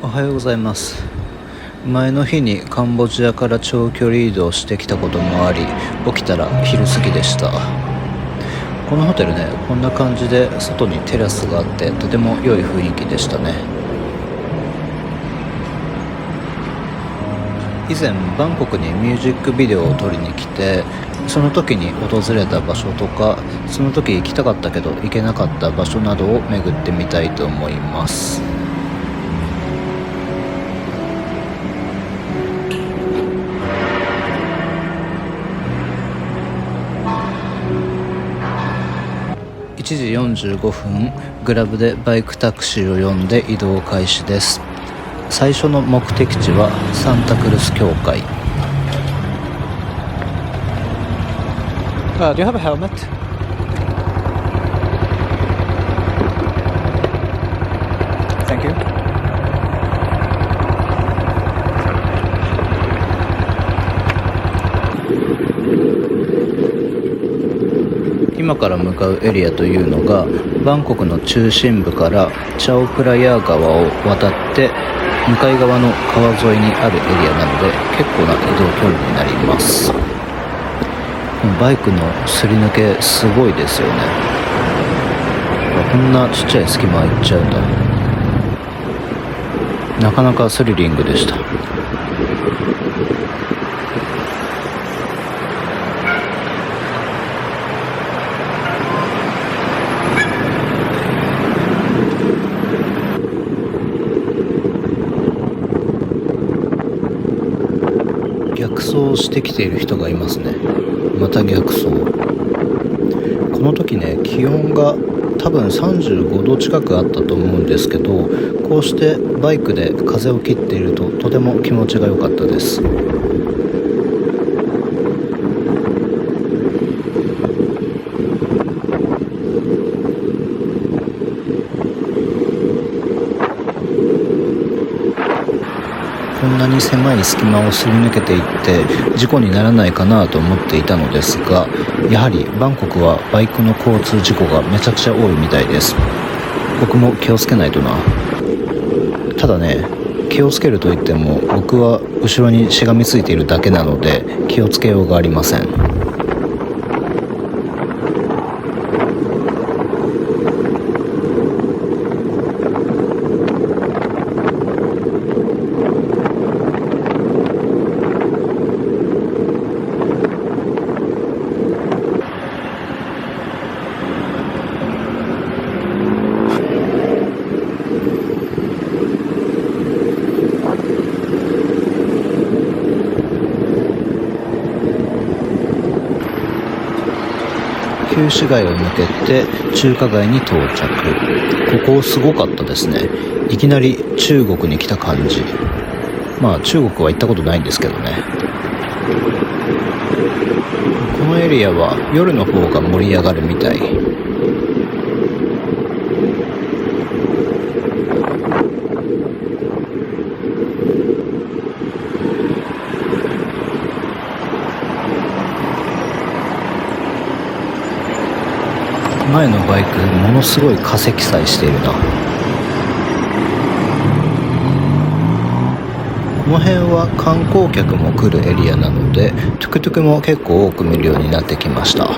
おはようございます。前の日にカンボジアから長距離移動してきたこともあり、起きたら昼過ぎでした。このホテルね、こんな感じで外にテラスがあってとても良い雰囲気でしたね。以前バンコクにミュージックビデオを撮りに来て、その時に訪れた場所とか、その時行きたかったけど行けなかった場所などを巡ってみたいと思います。1時45分、グラブでバイクタクシーを呼んで移動開始です。最初の目的地はサンタクルス教会。Do you have a helmet? Thank you. 今から向かうエリアというのが、バンコクの中心部からチャオプラヤー川を渡って向かい側の川沿いにあるエリアなので、結構な移動距離になります。バイクのすり抜けすごいですよね。こんなちっちゃい隙間行っちゃうんだ。なかなかスリリングでした。逆走してきている人がいますね。また逆走。この時ね、気温が多分35度近くあったと思うんですけど、こうしてバイクで風を切っているととても気持ちが良かったです。こんなに狭い隙間をすり抜けていって事故にならないかなと思っていたのですが、やはりバンコクはバイクの交通事故がめちゃくちゃ多いみたいです。僕も気をつけないとな。ただね、気をつけるといっても僕は後ろにしがみついているだけなので気をつけようがありません。旧市街を抜けて中華街に到着。ここすごかったですね。いきなり中国に来た感じ。まあ中国は行ったことないんですけどね。このエリアは夜の方が盛り上がるみたい。前のバイクものすごい過積載しているな。この辺は観光客も来るエリアなので、トゥクトゥクも結構多く見るようになってきました。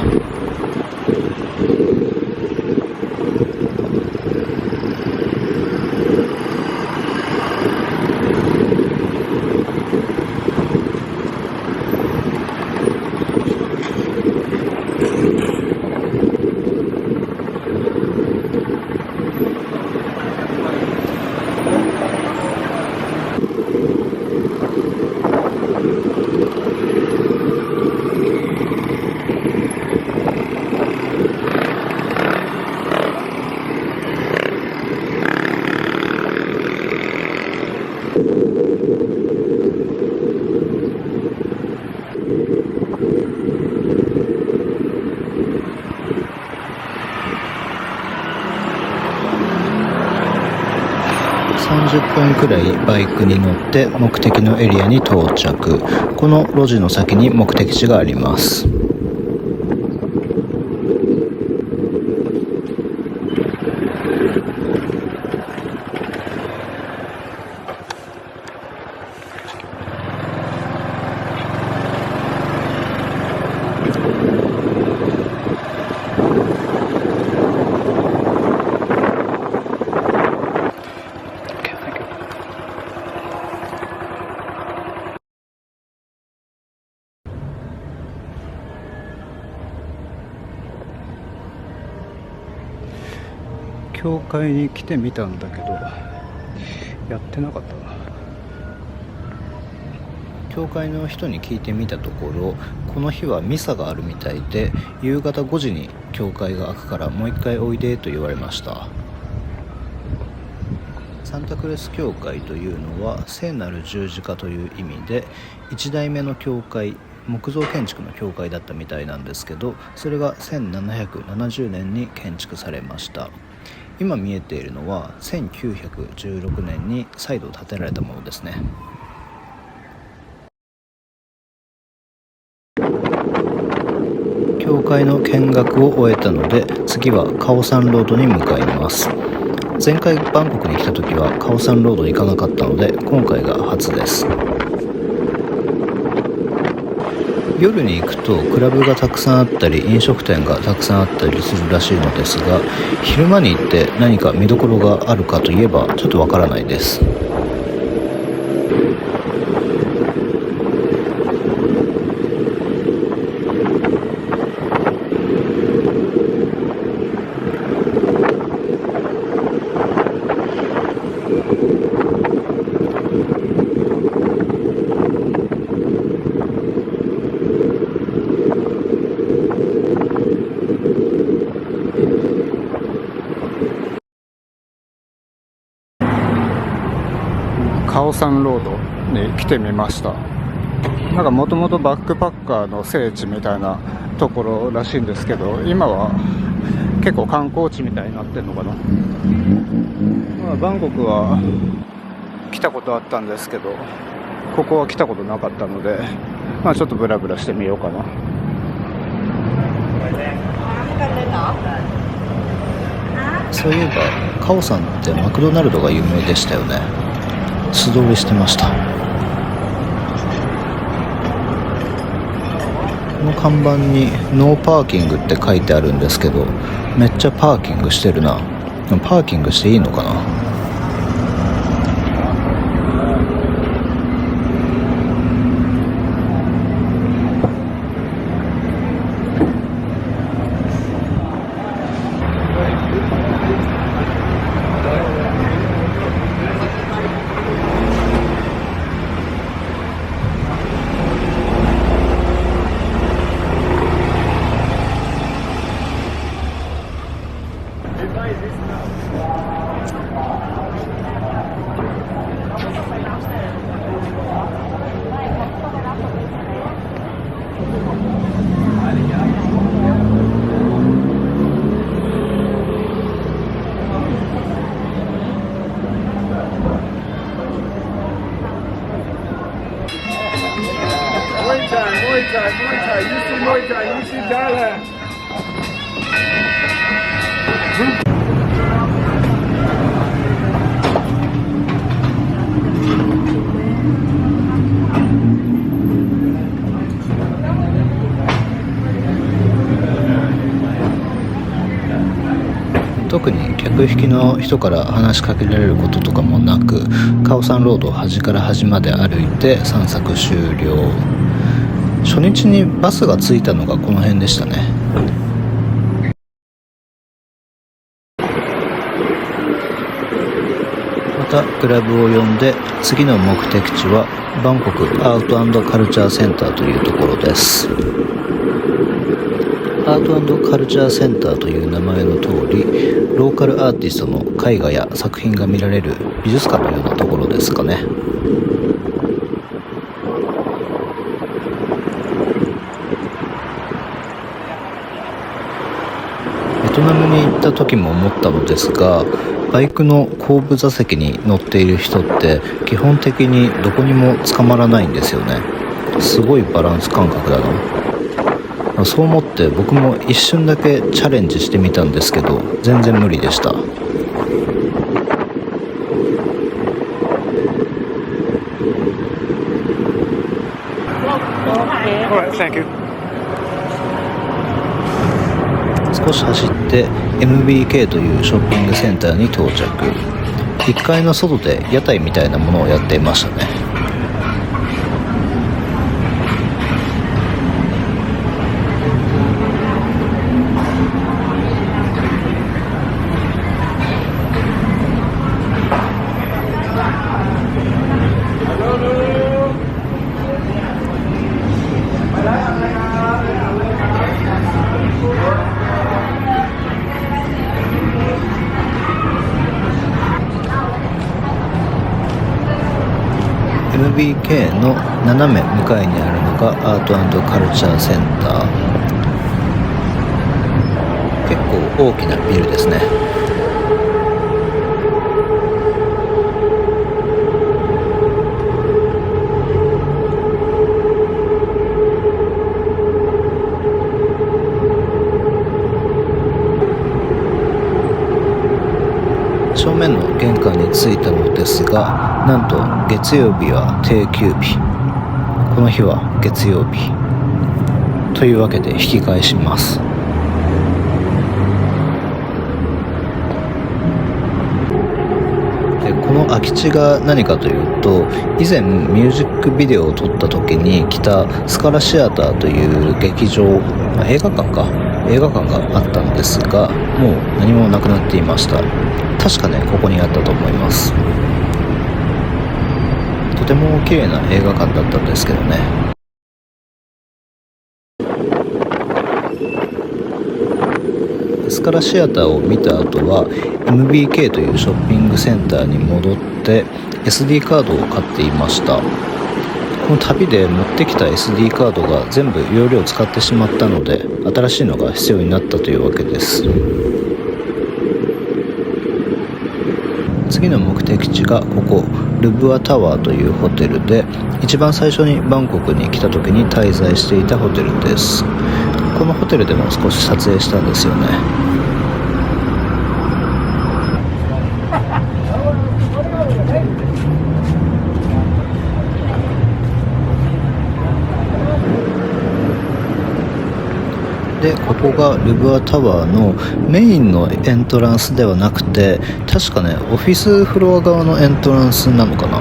30分くらいバイクに乗って目的のエリアに到着。この路地の先に目的地があります。教会に来てみたんだけどやってなかったな。教会の人に聞いてみたところ、この日はミサがあるみたいで、夕方5時に教会が開くからもう一回おいでと言われました。サンタクレス教会というのは聖なる十字架という意味で、1代目の教会、木造建築の教会だったみたいなんですけど、それが1770年に建築されました。今見えているのは1916年に再度建てられたものですね。教会の見学を終えたので、次はカオサンロードに向かいます。前回バンコクに来た時はカオサンロード行かなかったので、今回が初です。夜に行くとクラブがたくさんあったり飲食店がたくさんあったりするらしいのですが、昼間に行って何か見どころがあるかといえばちょっとわからないです。カオサンロードに来てみました。なんかもともとバックパッカーの聖地みたいなところらしいんですけど、今は結構観光地みたいになってるのかな。バンコクは来たことあったんですけど、ここは来たことなかったので、ちょっとブラブラしてみようかな。そういえばカオさんってマクドナルドが有名でしたよね。素通りしてました。この看板にノーパーキングって書いてあるんですけど、めっちゃパーキングしてるな。パーキングしていいのかな。特に客引きの人から話しかけられることとかもなく、カオサンロードを端から端まで歩いて散策終了。初日にバスが着いたのがこの辺でしたね。またクラブを呼んで、次の目的地はバンコクアート&カルチャーセンターというところです。アート&カルチャーセンターという名前の通り、ローカルアーティストの絵画や作品が見られる美術館のようなところですかね。ベトナムに行った時も思ったのですが、バイクの後部座席に乗っている人って基本的にどこにも捕まらないんですよね。すごいバランス感覚だな。そう思って僕も一瞬だけチャレンジしてみたんですけど、全然無理でした。少し走って MBK というショッピングセンターに到着。1階の外で屋台みたいなものをやっていましたね。MBK の斜め向かいにあるのがアート&カルチャーセンター。結構大きなビルですね。正面の玄関に着いたのですが、なんと月曜日は定休日。この日は月曜日というわけで引き返します。でこの空き地が何かというと、以前ミュージックビデオを撮った時に来たスカラシアターという劇場、映画館があったんですが、もう何もなくなっていました。確かね、ここにあったと思います。とても綺麗な映画館だったんですけどね。スカラシアターを見た後は MBK というショッピングセンターに戻って SD カードを買っていました。この旅で持ってきた SD カードが全部容量使ってしまったので、新しいのが必要になったというわけです。次の目的地がここルブアタワーというホテルで、一番最初にバンコクに来た時に滞在していたホテルです。このホテルでも少し撮影したんですよね。でここがルブアタワーのメインのエントランスではなくて、確かねオフィスフロア側のエントランスなのかな。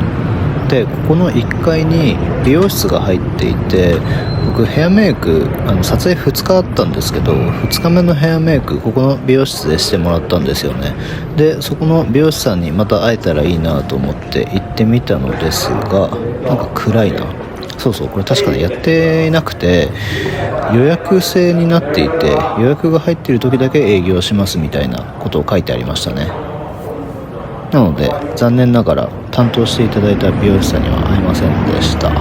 でここの1階に美容室が入っていて、僕ヘアメイク撮影2日あったんですけど、2日目のヘアメイクここの美容室でしてもらったんですよね。でそこの美容師さんにまた会えたらいいなと思って行ってみたのですが、なんか暗いな。そうそう、これ確かにやっていなくて予約制になっていて、予約が入っている時だけ営業しますみたいなことを書いてありましたね。なので残念ながら担当していただいた美容師さんには会えませんでした。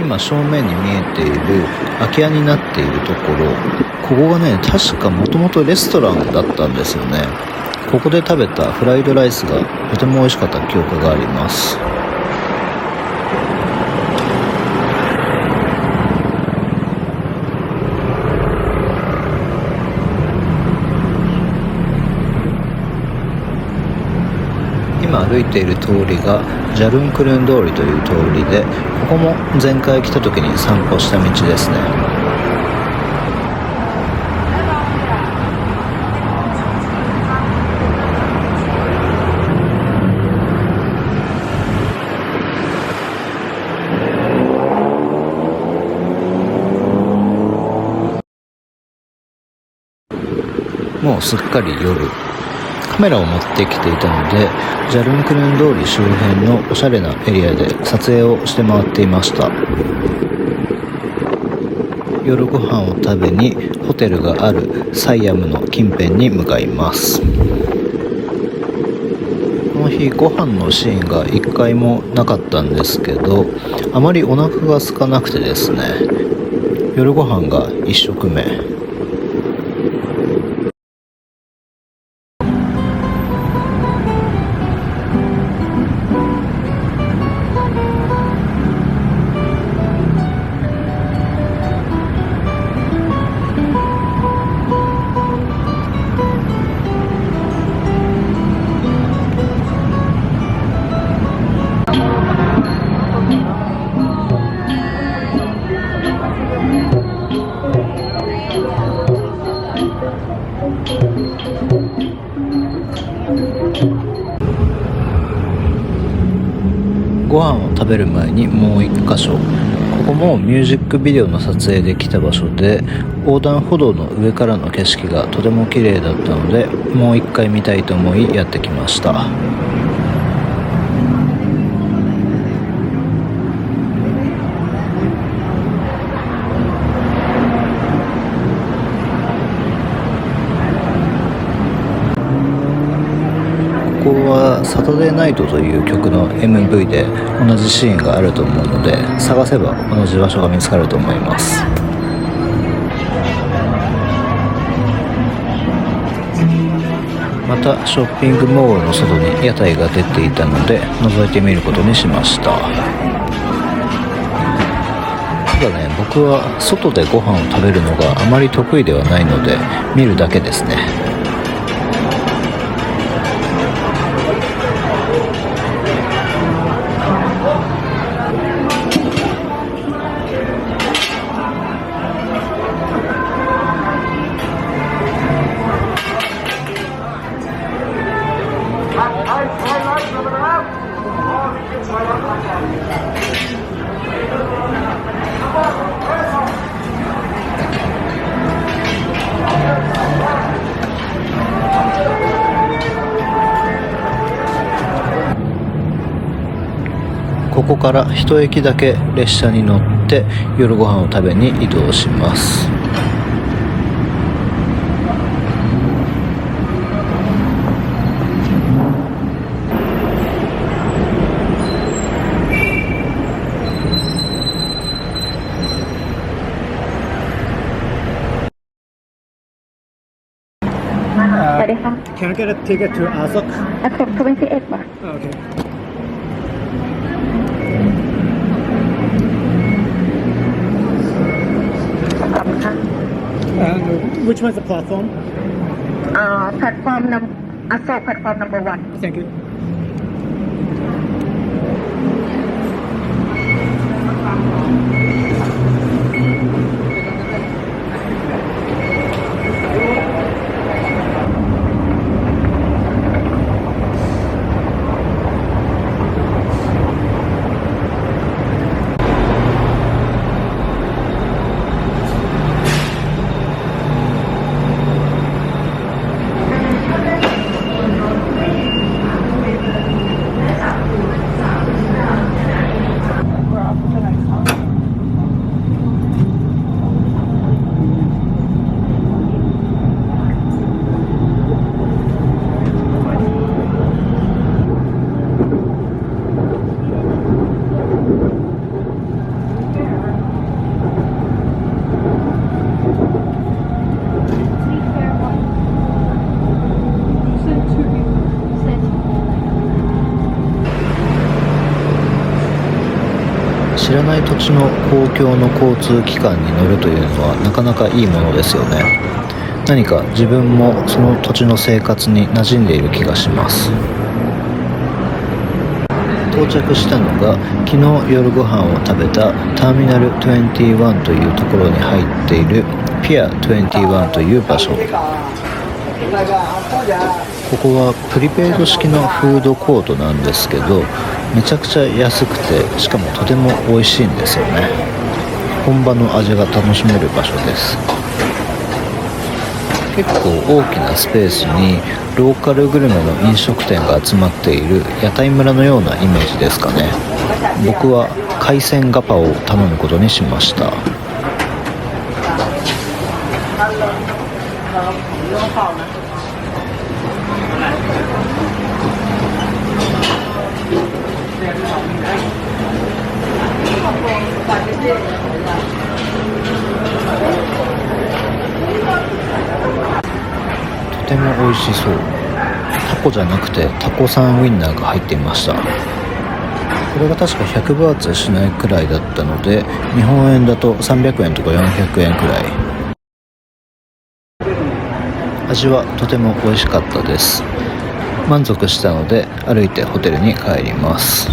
今正面に見えている空き家になっているところ、ここがね確かもともとレストランだったんですよね。ここで食べたフライドライスがとても美味しかった記憶があります。今歩いている通りがジャルンクルン通りという通りで、ここも前回来た時に散歩した道ですね。もうすっかり夜。カメラを持ってきていたので、ジャルンクルン通り周辺のおしゃれなエリアで撮影をして回っていました。夜ご飯を食べにホテルがあるサイアムの近辺に向かいます。この日ご飯のシーンが1回もなかったんですけど、あまりお腹が空かなくてですね、夜ご飯が1食目。ご飯を食べる前にもう一箇所、ここもミュージックビデオの撮影で来た場所で、横断歩道の上からの景色がとても綺麗だったので、もう一回見たいと思いやってきました。ここはサタデーナイトという曲の MV で同じシーンがあると思うので、探せば同じ場所が見つかると思います。またショッピングモールの外に屋台が出ていたので覗いてみることにしました。ただね、僕は外でご飯を食べるのがあまり得意ではないので見るだけですね。ここから一駅だけ列車に乗って夜ご飯を食べに移動します。สวัสดีค่ะ Can I get a ticket to Azok? อัศก21 บาท Okay. ขอบคุณค่ะ Which one's the platform? แพลตฟอร์มนำอัศกแพลตฟอร์ม number 1 Thank you. 知らない土地の公共の交通機関に乗るというのはなかなかいいものですよね。何か自分もその土地の生活に馴染んでいる気がします。到着したのが昨日夜ご飯を食べたターミナル21というところに入っているピア21という場所。ここはプリペイド式のフードコートなんですけど、めちゃくちゃ安くて、しかもとても美味しいんですよね。本場の味が楽しめる場所です。結構大きなスペースにローカルグルメの飲食店が集まっている屋台村のようなイメージですかね。僕は海鮮ガパを頼むことにしました。とても美味しそう。タコじゃなくてタコさんウインナーが入っていました。これが確か100バーツしないくらいだったので、日本円だと300円とか400円くらい。味はとても美味しかったです。満足したので歩いてホテルに帰ります。